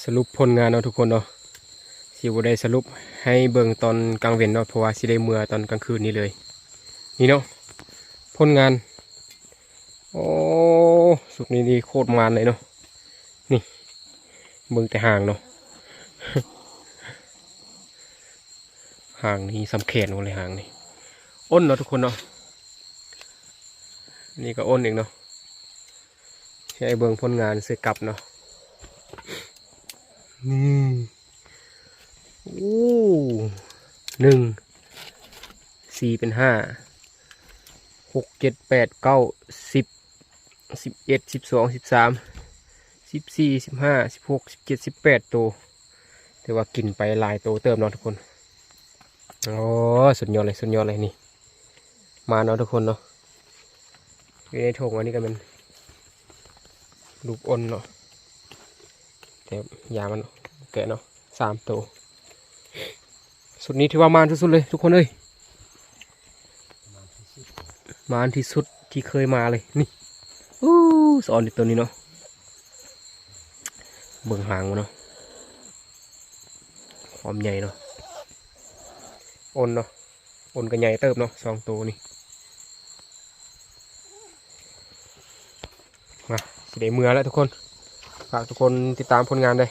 สรุปผลงานเนาะทุกคนเนาะสิบ่ได้สรุปให้เบิ่งตอนกลางเว้นเนาะเพราะว่าสิได้เมื่อตอนกลางคืนนี้เลยนี่เนาะผลงานโอ้สุดนี้ดีโคตรมันเลยเนาะนี่เบิ่งแต่ห่างเนาะ ห่างนี่สำแขนหมดเลยห่างนี่อ้นเนาะทุกคนเนาะนี่ก็อ้นอีกเนาะใช้เบิ่งผลงานเสร็จกลับเนาะนี่โอ้1 4เป็น5 6 7 8 9 10 11 12 13 14 15 16 17 18ตัวแต่ว่ากินไปหลายตัวเติมเนาะทุกคนโอ้สุดยอดเลยสุดยอดเลยนี่มาเนาะทุกคนเนาะอยู่ในถุงอันนี้ก็เป็นลูกอ้นเนาะแต่ยามันแกะเนาะ3 ตัวสุดนี้ถือว่ามานสุดๆเลยทุกคนเอ้ยมานที่สุดที่เคยมาเลยนี่อู้สอนอีกตัวนี้เนาะเบิ่งหางมันเนาะความใหญ่เนาะอ้นเนาะอ้นก็ใหญ่เติบเนาะ2 ตัวนี่มาสิได้เมื่อแล้วทุกคนฝากทุกคนติดตามผลงานเลย